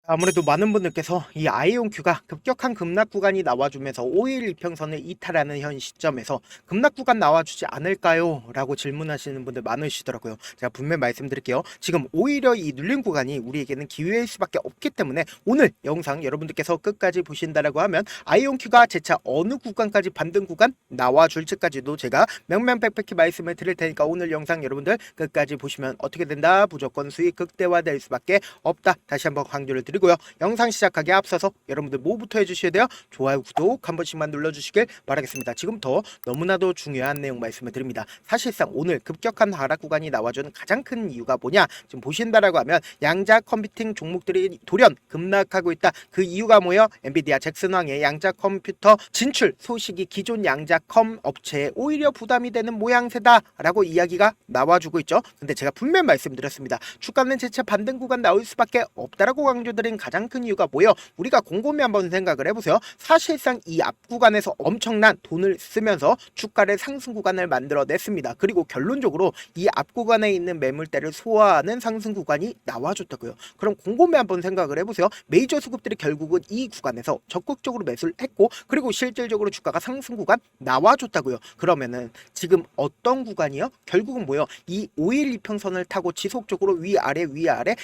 아무래도 많은 분들께서 이 아이온큐가 급격한 급락 구간이 나와주면서 5일 이평선을 이탈하는 현 시점에서 급락 구간 나와주지 않을까요? 라고 질문하시는 분들 많으시더라고요. 제가 분명히 말씀드릴게요. 지금 오히려 이 눌린 구간이 우리에게는 기회일 수밖에 없기 때문에 오늘 영상 여러분들께서 끝까지 보신다라고 하면 아이온큐가 재차 어느 구간까지 반등 구간 나와줄지까지도 제가 명명백백히 말씀을 드릴 테니까 오늘 영상 여러분들 끝까지 보시면 어떻게 된다? 무조건 수익 극대화될 수밖에 없다. 다시 한번 강조를 드리고요. 영상 시작하기에 앞서서 여러분들 뭐부터 해주셔야 돼요? 좋아요, 구독 한 번씩만 눌러주시길 바라겠습니다. 지금부터 너무나도 중요한 내용 말씀을 드립니다. 사실상 오늘 급격한 하락 구간이 나와준 가장 큰 이유가 뭐냐? 지금 보신다라고 하면 양자 컴퓨팅 종목들이 돌연 급락하고 있다. 그 이유가 뭐예요? 엔비디아 잭슨왕의 양자 컴퓨터 진출 소식이 기존 양자컴 업체에 오히려 부담이 되는 모양새다라고 이야기가 나와주고 있죠. 근데 제가 분명히 말씀드렸습니다. 주가는 재차 반등 구간 나올 수밖에 없다라고 강조드린 가장 큰 이유가 뭐예요? 우리가 곰곰이 한번 생각을 해보세요. 사실상 이 앞 구간에서 엄청난 돈을 쓰면서 주가를 상승 구간을 만들어냈습니다. 그리고 결론적으로 이 앞 구간에 있는 매물대를 소화하는 상승 구간이 나와줬다고요. 그럼 곰곰이 한번 생각을 해보세요. 메이저 수급들이 결국은 이 구간에서 적극적으로 매수를 했고 그리고 실질적으로 주가가 상승 구간 나와줬다고요. 그러면은 지금 어떤 구간이요? 결국은 뭐예요? 이 5일 이평선을 타고 지속적으로 위아래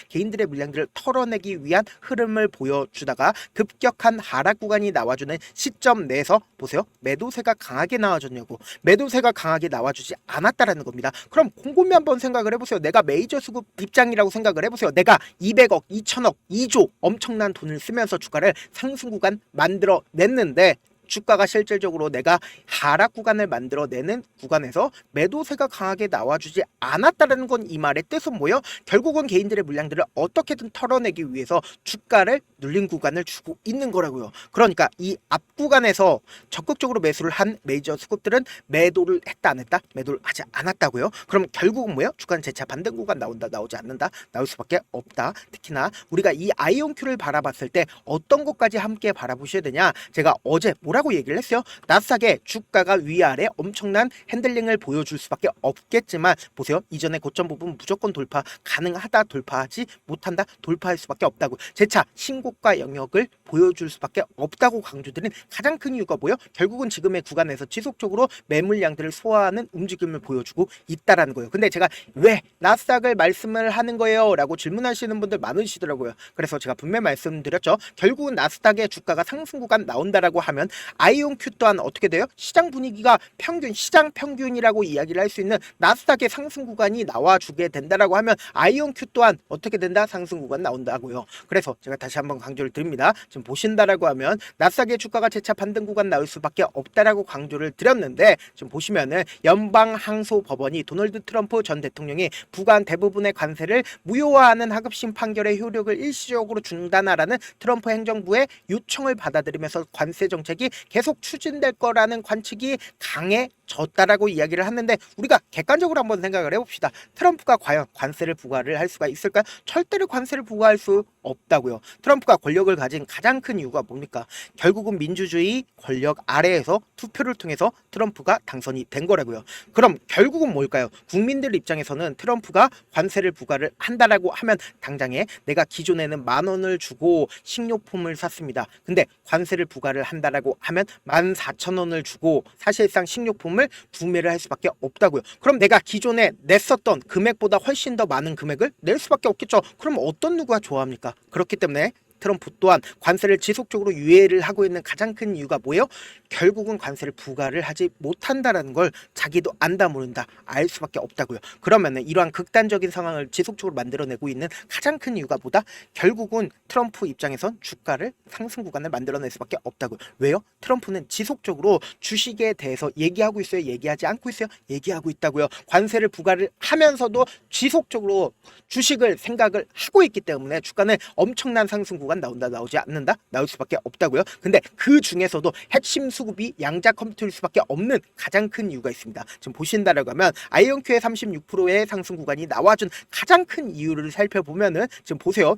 개인들의 물량들을 털어내기 위한 흐름을 보여주다가 급격한 하락 구간이 나와주는 시점 내에서 보세요. 매도세가 강하게 나와줬냐고. 매도세가 강하게 나와주지 않았다라는 겁니다. 그럼 곰곰이 한번 생각을 해보세요. 내가 메이저 수급 입장이라고 생각을 해보세요. 내가 200억, 2천억, 2조 엄청난 돈을 쓰면서 주가를 상승 구간 만들어 냈는데 주가가 실질적으로 내가 하락 구간을 만들어내는 구간에서 매도세가 강하게 나와주지 않았다는 건 이 말의 뜻은 뭐예요? 결국은 개인들의 물량들을 어떻게든 털어내기 위해서 주가를 눌린 구간을 주고 있는 거라고요. 그러니까 이 앞 구간에서 적극적으로 매수를 한 메이저 수급들은 매도를 했다 안 했다? 매도를 하지 않았다고요. 그럼 결국은 뭐예요? 주가는 재차 반등 구간 나온다 나오지 않는다? 나올 수밖에 없다. 특히나 우리가 이 아이온큐를 바라봤을 때 어떤 것까지 함께 바라보셔야 되냐? 제가 어제 뭐라고 얘기를 했어요? 나스닥의 주가가 위아래 엄청난 핸들링을 보여줄 수밖에 없겠지만 보세요. 이전에 고점 부분 무조건 돌파 가능하다 돌파하지 못한다 돌파할 수밖에 없다고 재차 신고가 영역을 보여줄 수밖에 없다고 강조드린 가장 큰 이유가 뭐예요? 결국은 지금의 구간에서 지속적으로 매물량들을 소화하는 움직임을 보여주고 있다라는 거예요. 근데 제가 왜 나스닥을 말씀을 하는 거예요? 라고 질문하시는 분들 많으시더라고요. 그래서 제가 분명히 말씀드렸죠. 결국은 나스닥의 주가가 상승 구간 나온다라고 하면 아이온큐 또한 어떻게 돼요? 시장 분위기가 평균, 시장 평균이라고 이야기를 할 수 있는 나스닥의 상승 구간이 나와주게 된다라고 하면 아이온큐 또한 어떻게 된다? 상승 구간 나온다고요. 그래서 제가 다시 한번 강조를 드립니다. 지금 보신다라고 하면 나스닥의 주가가 재차 반등 구간 나올 수밖에 없다라고 강조를 드렸는데 지금 보시면은 연방항소법원이 도널드 트럼프 전 대통령이 부관 대부분의 관세를 무효화하는 하급심 판결의 효력을 일시적으로 중단하라는 트럼프 행정부의 요청을 받아들이면서 관세 정책이 계속 추진될 거라는 관측이 강해졌다라고 이야기를 하는데 우리가 객관적으로 한번 생각을 해봅시다. 트럼프가 과연 관세를 부과를 할 수가 있을까요? 절대로 관세를 부과할 수 없다고요. 트럼프가 권력을 가진 가장 큰 이유가 뭡니까? 결국은 민주주의 권력 아래에서 투표를 통해서 트럼프가 당선이 된 거라고요. 그럼 결국은 뭘까요? 국민들 입장에서는 트럼프가 관세를 부과를 한다라고 하면 당장에 내가 기존에는 10,000원을 주고 식료품을 샀습니다. 근데 관세를 부과를 한다라고 하면 14,000원을 주고 사실상 식료품을 구매를 할 수밖에 없다고요. 그럼 내가 기존에 냈었던 금액보다 훨씬 더 많은 금액을 낼 수밖에 없겠죠. 그럼 어떤 누가 좋아합니까? 그렇기 때문에 트럼프 또한 관세를 지속적으로 유예를 하고 있는 가장 큰 이유가 뭐예요? 결국은 관세를 부과를 하지 못한다라는 걸 자기도 안다 모른다 알 수밖에 없다고요. 그러면은 이러한 극단적인 상황을 지속적으로 만들어내고 있는 가장 큰 이유가 뭐다? 결국은 트럼프 입장에선 주가를 상승 구간을 만들어낼 수밖에 없다고요. 왜요? 트럼프는 지속적으로 주식에 대해서 얘기하고 있어요? 얘기하지 않고 있어요? 얘기하고 있다고요. 관세를 부과를 하면서도 지속적으로 주식을 생각을 하고 있기 때문에 주가는 엄청난 상승 구간 나온다 나오지 않는다 나올 수밖에 없다고요. 근데 그 중에서도 핵심 수급이 양자 컴퓨터일 수밖에 없는 가장 큰 이유가 있습니다. 지금 보신다라고 하면 아이온큐의 36%의 상승 구간이 나와준 가장 큰 이유를 살펴보면은 지금 보세요.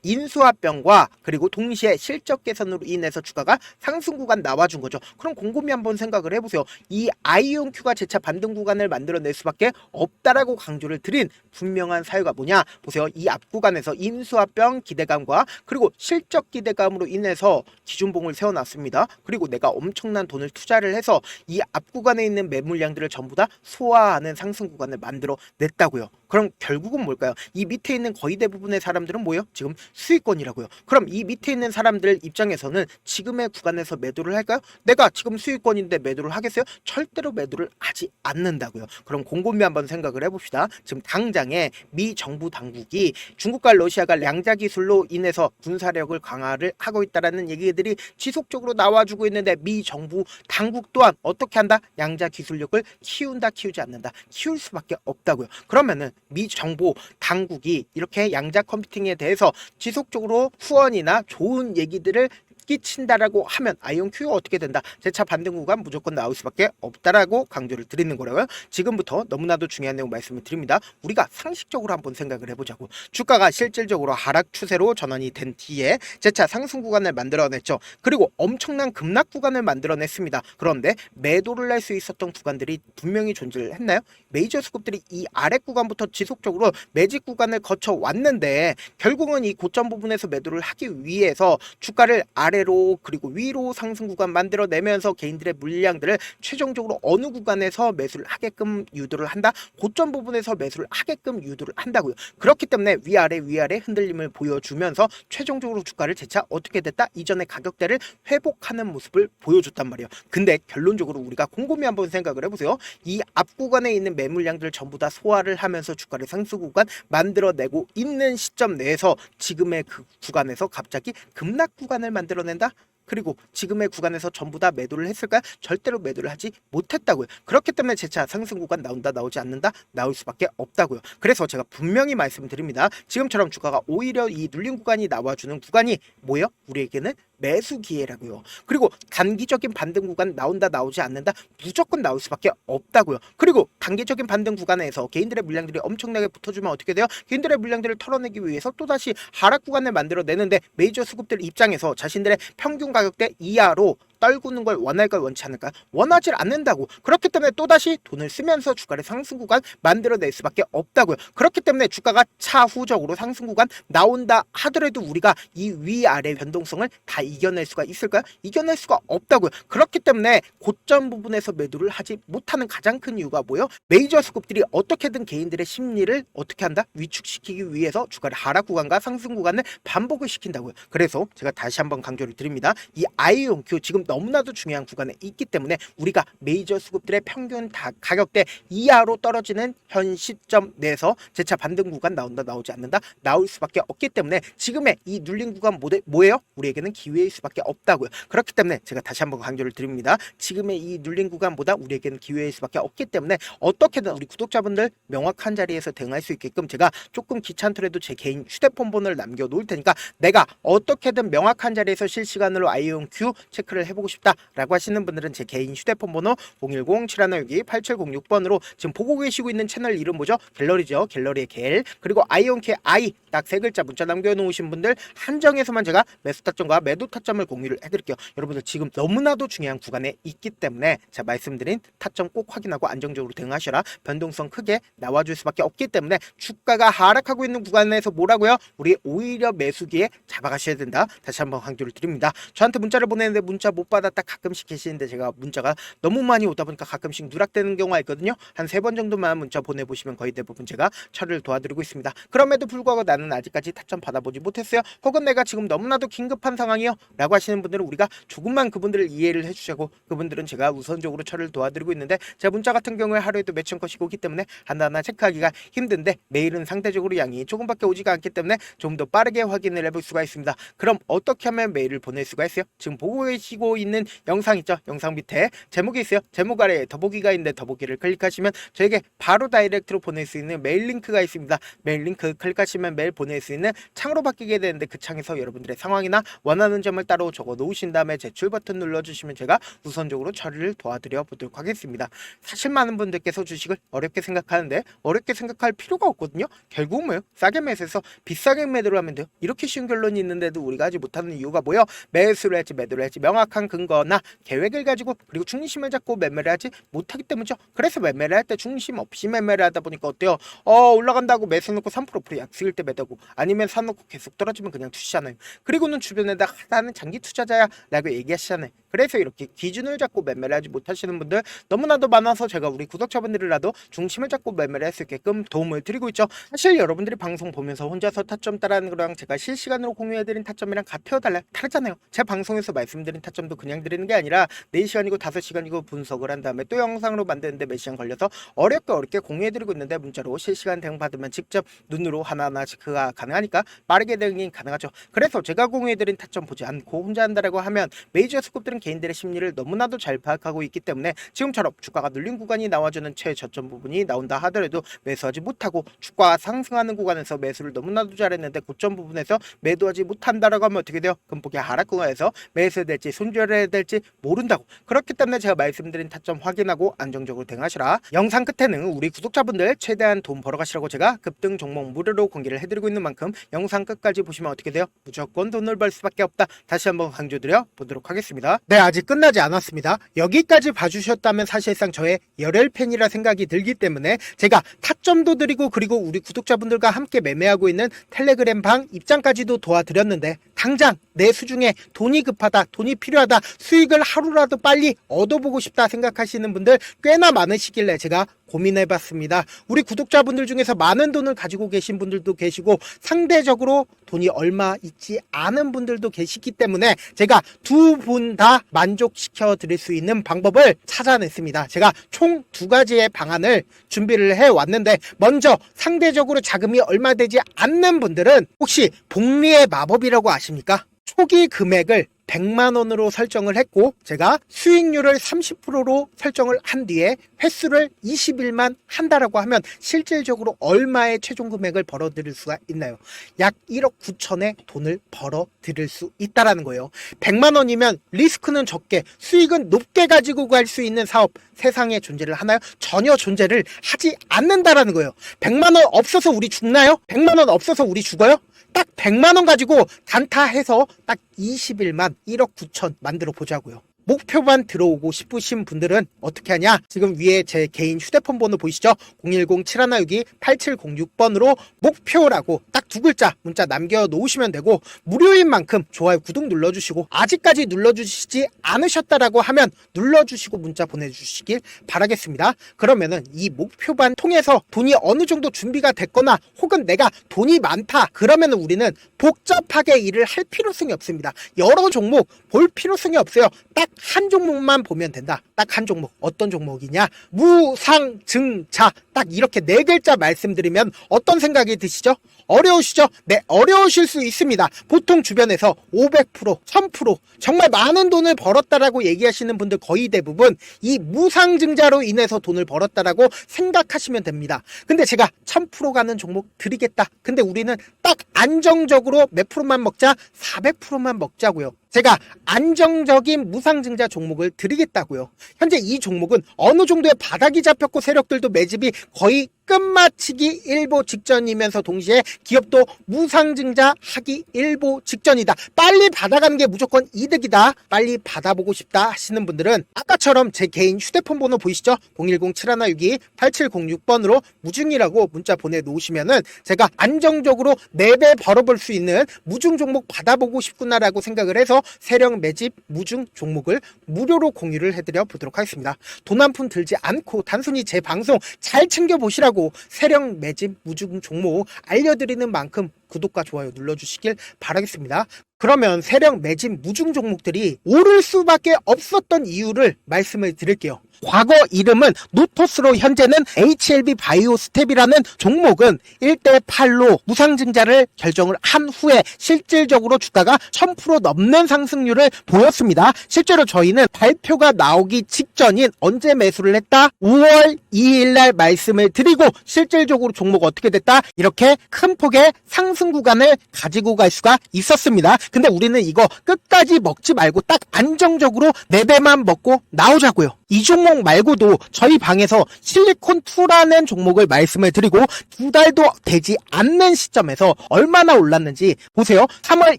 인수합병과 그리고 동시에 실적 개선으로 인해서 주가가 상승 구간 나와준 거죠. 그럼 곰곰이 한번 생각을 해보세요. 이 아이온큐가 재차 반등 구간을 만들어낼 수밖에 없다라고 강조를 드린 분명한 사유가 뭐냐 보세요. 이 앞 구간에서 인수합병 기대감과 그리고 그리고 실적 기대감으로 인해서 기준봉을 세워놨습니다. 그리고 내가 엄청난 돈을 투자를 해서 이 앞 구간에 있는 매물량들을 전부 다 소화하는 상승 구간을 만들어 냈다고요. 그럼 결국은 뭘까요? 이 밑에 있는 거의 대부분의 사람들은 뭐예요? 지금 수익권이라고요. 그럼 이 밑에 있는 사람들 입장에서는 지금의 구간에서 매도를 할까요? 내가 지금 수익권인데 매도를 하겠어요? 절대로 매도를 하지 않는다고요. 그럼 곰곰이 한번 생각을 해봅시다. 지금 당장에 미 정부 당국이 중국과 러시아가 량자 기술로 인해서 군사력을 강화를 하고 있다라는 얘기들이 지속적으로 나와주고 있는데 미 정부 당국 또한 어떻게 한다? 양자 기술력을 키운다, 키우지 않는다. 키울 수밖에 없다고요. 그러면은 미 정부 당국이 이렇게 양자 컴퓨팅에 대해서 지속적으로 후원이나 좋은 얘기들을 끼친다라고 하면 아이온큐가 어떻게 된다? 재차 반등 구간 무조건 나올 수밖에 없다라고 강조를 드리는 거라고요. 지금부터 너무나도 중요한 내용 말씀을 드립니다. 우리가 상식적으로 한번 생각을 해보자고. 주가가 실질적으로 하락 추세로 전환이 된 뒤에 재차 상승 구간을 만들어냈죠. 그리고 엄청난 급락 구간을 만들어냈습니다. 그런데 매도를 할 수 있었던 구간들이 분명히 존재를 했나요? 메이저 수급들이 이 아래 구간부터 지속적으로 매직 구간을 거쳐 왔는데 결국은 이 고점 부분에서 매도를 하기 위해서 주가를 아래로 그리고 위로 상승 구간 만들어내면서 개인들의 물량들을 최종적으로 어느 구간에서 매수를 하게끔 유도를 한다? 고점 부분에서 매수를 하게끔 유도를 한다고요. 그렇기 때문에 위아래 흔들림을 보여주면서 최종적으로 주가를 재차 어떻게 됐다? 이전의 가격대를 회복하는 모습을 보여줬단 말이에요. 근데 결론적으로 우리가 곰곰이 한번 생각을 해보세요. 이 앞 구간에 있는 매물량들 전부 다 소화를 하면서 주가를 상승 구간 만들어내고 있는 시점 내에서 지금의 그 구간에서 갑자기 급락 구간을 만들어낸다? 그리고 지금의 구간에서 전부 다 매도를 했을까요? 절대로 매도를 하지 못했다고요. 그렇기 때문에 재차 상승 구간 나온다, 나오지 않는다, 나올 수밖에 없다고요. 그래서 제가 분명히 말씀드립니다. 지금처럼 주가가 오히려 이 눌린 구간이 나와주는 구간이 뭐예요? 우리에게는 매수 기회라고요. 그리고 단기적인 반등 구간 나온다, 나오지 않는다, 무조건 나올 수밖에 없다고요. 그리고 단기적인 반등 구간에서 개인들의 물량들이 엄청나게 붙어주면 어떻게 돼요? 개인들의 물량들을 털어내기 위해서 또다시 하락 구간을 만들어내는데 메이저 수급들 입장에서 자신들의 평균 가격대 이하로 떨구는 걸 원할까 원치 않을까? 원하지 않는다고. 그렇기 때문에 또다시 돈을 쓰면서 주가를 상승 구간 만들어낼 수밖에 없다고요. 그렇기 때문에 주가가 차후적으로 상승 구간 나온다 하더라도 우리가 이 위아래 변동성을 다 이겨낼 수가 있을까요? 이겨낼 수가 없다고요. 그렇기 때문에 고점 부분에서 매도를 하지 못하는 가장 큰 이유가 뭐예요? 메이저 수급들이 어떻게든 개인들의 심리를 어떻게 한다? 위축시키기 위해서 주가를 하락 구간과 상승 구간을 반복을 시킨다고요. 그래서 제가 다시 한번 강조를 드립니다. 이 아이온큐 지금 너무나도 중요한 구간에 있기 때문에 우리가 메이저 수급들의 평균 가격대 이하로 떨어지는 현 시점 내에서 재차 반등 구간 나온다, 나오지 않는다, 나올 수밖에 없기 때문에 지금의 이 눌린 구간 뭐예요? 우리에게는 기회일 수밖에 없다고요. 그렇기 때문에 제가 다시 한번 강조를 드립니다. 지금의 이 눌린 구간보다 우리에게는 기회일 수밖에 없기 때문에 어떻게든 우리 구독자분들 명확한 자리에서 대응할 수 있게끔 제가 조금 귀찮더라도 제 개인 휴대폰 번호를 남겨놓을 테니까 내가 어떻게든 명확한 자리에서 실시간으로 아이온큐 체크를 해보고 싶다라고 하시는 분들은 제 개인 휴대폰 번호 010-7162-8706번으로 지금 보고 계시고 있는 채널 이름 뭐죠? 갤러리죠. 갤러리의 갤. 그리고 아이온큐 I 딱 세 글자 문자 남겨놓으신 분들 한정해서만 제가 매수 타점과 매도 타점을 공유를 해드릴게요. 여러분들 지금 너무나도 중요한 구간에 있기 때문에 제가 말씀드린 타점 꼭 확인하고 안정적으로 대응하셔라. 변동성 크게 나와줄 수밖에 없기 때문에 주가가 하락하고 있는 구간에서 뭐라고요? 우리 오히려 매수기에 잡아가셔야 된다. 다시 한번 강조를 드립니다. 저한테 문자를 보내는데 문자 못 받았다 가끔씩 계시는데 제가 문자가 너무 많이 오다 보니까 가끔씩 누락되는 경우가 있거든요. 한 3번 정도만 문자 보내보시면 거의 대부분 제가 처리를 도와드리고 있습니다. 그럼에도 불구하고 나는 아직까지 타점 받아보지 못했어요. 혹은 내가 지금 너무나도 긴급한 상황이요 라고 하시는 분들은 우리가 조금만 그분들을 이해를 해주자고 그분들은 제가 우선적으로 처리를 도와드리고 있는데 제 문자 같은 경우에 하루에도 몇천 건씩 오기 때문에 하나하나 체크하기가 힘든데 메일은 상대적으로 양이 조금밖에 오지가 않기 때문에 좀 더 빠르게 확인을 해볼 수가 있습니다. 그럼 어떻게 하면 메일을 보낼 수가 있어요? 지금 보고 계시고 있는 영상 있죠? 영상 밑에 제목이 있어요. 제목 아래에 더보기가 있는데 더보기를 클릭하시면 저에게 바로 다이렉트로 보낼 수 있는 메일 링크가 있습니다. 메일 링크 클릭하시면 메일 보낼 수 있는 창으로 바뀌게 되는데 그 창에서 여러분들의 상황이나 원하는 점을 따로 적어 놓으신 다음에 제출 버튼 눌러주시면 제가 우선적으로 처리를 도와드려 보도록 하겠습니다. 사실 많은 분들께서 주식을 어렵게 생각하는데 어렵게 생각할 필요가 없거든요. 결국 뭐예요? 싸게 매수해서 비싸게 매도를 하면 돼요. 이렇게 쉬운 결론이 있는데도 우리가 하지 못하는 이유가 뭐예요? 매수를 할지 매도를 할지 명확한 확실한 근거나 계획을 가지고 그리고 중심을 잡고 매매를 하지 못하기 때문이죠. 그래서 매매를 할 때 중심 없이 매매를 하다 보니까 어때요? 올라간다고 매수 놓고 3% 프로 약수일 때 매다고 아니면 사놓고 계속 떨어지면 그냥 투시잖아요. 그리고는 주변에다 나는 장기 투자자야 라고 얘기하시잖아요. 그래서 이렇게 기준을 잡고 매매를 하지 못하시는 분들 너무나도 많아서 제가 우리 구독자분들이라도 중심을 잡고 매매를 할 수 있게끔 도움을 드리고 있죠. 사실 여러분들이 방송 보면서 혼자서 타점 따라하는 거랑 제가 실시간으로 공유해드린 타점이랑 같아요 다르잖아요. 제 방송에서 말씀드린 타점도 그냥 드리는 게 아니라 4시간이고 5시간이고 분석을 한 다음에 또 영상으로 만드는데 몇 시간 걸려서 어렵게 공유해드리고 있는데 문자로 실시간 대응 받으면 직접 눈으로 하나하나씩 그가 가능하니까 빠르게 대응이 가능하죠. 그래서 제가 공유해드린 타점 보지 않고 혼자 한다라고 하면 메이저 스kup들은 개인들의 심리를 너무나도 잘 파악하고 있기 때문에 지금처럼 주가가 눌린 구간이 나와주는 최저점 부분이 나온다 하더라도 매수하지 못하고 주가가 상승하는 구간에서 매수를 너무나도 잘했는데 고점 부분에서 매도하지 못한다라고 하면 어떻게 돼요? 금폭의 하락 구간에서 매수해야 될지 손절해야 될지 모른다고. 그렇기 때문에 제가 말씀드린 타점 확인하고 안정적으로 대응하시라. 영상 끝에는 우리 구독자분들 최대한 돈 벌어가시라고 제가 급등 종목 무료로 공개를 해드리고 있는 만큼 영상 끝까지 보시면 어떻게 돼요? 무조건 돈을 벌 수밖에 없다. 다시 한번 강조드려 보도록 하겠습니다. 네, 아직 끝나지 않았습니다. 여기까지 봐주셨다면 사실상 저의 열혈 팬이라 생각이 들기 때문에 제가 타점도 드리고 그리고 우리 구독자분들과 함께 매매하고 있는 텔레그램 방 입장까지도 도와드렸는데 당장 내 수중에 돈이 급하다, 돈이 필요하다, 수익을 하루라도 빨리 얻어보고 싶다 생각하시는 분들 꽤나 많으시길래 제가 고민해봤습니다. 우리 구독자분들 중에서 많은 돈을 가지고 계신 분들도 계시고 상대적으로 돈이 얼마 있지 않은 분들도 계시기 때문에 제가 두 분 다 만족시켜 드릴 수 있는 방법을 찾아냈습니다. 제가 총 2가지의 방안을 준비를 해왔는데 먼저 상대적으로 자금이 얼마 되지 않는 분들은 혹시 복리의 마법이라고 아십니까? 초기 금액을 100만원으로 설정을 했고 제가 수익률을 30%로 설정을 한 뒤에 횟수를 20일만 한다라고 하면 실질적으로 얼마의 최종 금액을 벌어들일 수가 있나요? 약 1억 9천의 돈을 벌어들일 수 있다라는 거예요. 100만원이면 리스크는 적게 수익은 높게 가지고 갈 수 있는 사업 세상에 존재를 하나요? 전혀 존재를 하지 않는다라는 거예요. 100만원 없어서 우리 죽나요? 100만원 없어서 우리 죽어요? 딱 100만원 가지고 단타해서 딱 20일만 1억 9천 만들어 보자고요. 목표만 들어오고 싶으신 분들은 어떻게 하냐? 지금 위에 제 개인 휴대폰 번호 보이시죠? 010-7162-8706번으로 목표라고 딱 2글자 문자 남겨놓으시면 되고 무료인 만큼 좋아요, 구독 눌러주시고 아직까지 눌러주시지 않으셨다라고 하면 눌러주시고 문자 보내주시길 바라겠습니다. 그러면은 이 목표반 통해서 돈이 어느 정도 준비가 됐거나 혹은 내가 돈이 많다 그러면은 우리는 복잡하게 일을 할 필요성이 없습니다. 여러 종목 볼 필요성이 없어요. 딱 한 종목만 보면 된다. 딱 한 종목. 어떤 종목이냐? 무상증자. 딱 이렇게 4글자 말씀드리면 어떤 생각이 드시죠? 어려우시죠? 네, 어려우실 수 있습니다. 보통 주변에서 500%, 1000% 정말 많은 돈을 벌었다라고 얘기하시는 분들 거의 대부분 이 무상증자로 인해서 돈을 벌었다라고 생각하시면 됩니다. 근데 제가 1000% 가는 종목 드리겠다. 근데 우리는 딱 안정적으로 몇 프로만 먹자? 400%만 먹자고요. 제가 안정적인 무상증자 종목을 드리겠다고요. 현재 이 종목은 어느 정도의 바닥이 잡혔고 세력들도 매집이 거의 끝마치기 일보 직전이면서 동시에 기업도 무상증자 하기 일보 직전이다. 빨리 받아가는 게 무조건 이득이다. 빨리 받아보고 싶다 하시는 분들은 아까처럼 제 개인 휴대폰 번호 보이시죠? 010-7162-8706번으로 무중이라고 문자 보내놓으시면은 제가 안정적으로 4배 벌어볼 수 있는 무중 종목 받아보고 싶구나라고 생각을 해서 세력 매집 무중 종목을 무료로 공유를 해드려 보도록 하겠습니다. 돈 한 푼 들지 않고 단순히 제 방송 잘 챙겨보시라고 세력 매집 무중 종목 알려드리는 만큼 구독과 좋아요 눌러주시길 바라겠습니다. 그러면 세력 매집 무중 종목들이 오를 수밖에 없었던 이유를 말씀을 드릴게요. 과거 이름은 노토스로 현재는 HLB 바이오 스텝이라는 종목은 1대8로 무상증자를 결정을 한 후에 실질적으로 주가가 1000% 넘는 상승률을 보였습니다. 실제로 저희는 발표가 나오기 직전인 언제 매수를 했다? 5월 2일날 말씀을 드리고 실질적으로 종목 어떻게 됐다? 이렇게 큰 폭의 상승 구간을 가지고 갈 수가 있었습니다. 근데 우리는 이거 끝까지 먹지 말고 딱 안정적으로 4배만 먹고 나오자고요. 이 종목 말고도 저희 방에서 실리콘2라는 종목을 말씀을 드리고 2달도 되지 않는 시점에서 얼마나 올랐는지 보세요. 3월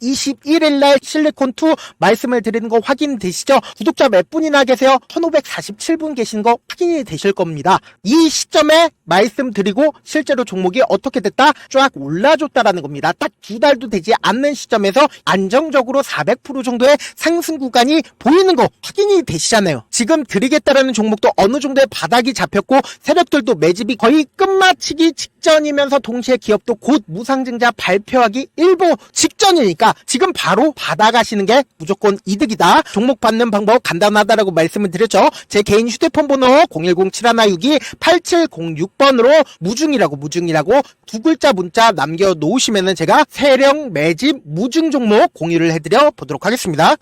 21일 날 실리콘2 말씀을 드리는 거 확인되시죠? 구독자 몇 분이나 계세요? 1547분 계신 거 확인이 되실 겁니다. 이 시점에 말씀드리고 실제로 종목이 어떻게 됐다? 쫙 올라줬다라는 겁니다. 딱 2달도 되지 않는 시점에서 안정적으로 400% 정도의 상승 구간이 보이는 거 확인이 되시잖아요. 지금 드리겠다라는 종목도 어느 정도의 바닥이 잡혔고 세력들도 매집이 거의 끝마치기 직전이면서 동시에 기업도 곧 무상증자 발표하기 일보 직전이니까 지금 바로 받아가시는 게 무조건 이득이다. 종목 받는 방법 간단하다라고 말씀을 드렸죠. 제 개인 휴대폰 번호 010-7162-8706번으로 무중이라고 두 글자 문자 남겨놓으시면은 제가 세력 매집 무중 종목 공유를 해드려 보도록 하겠습니다.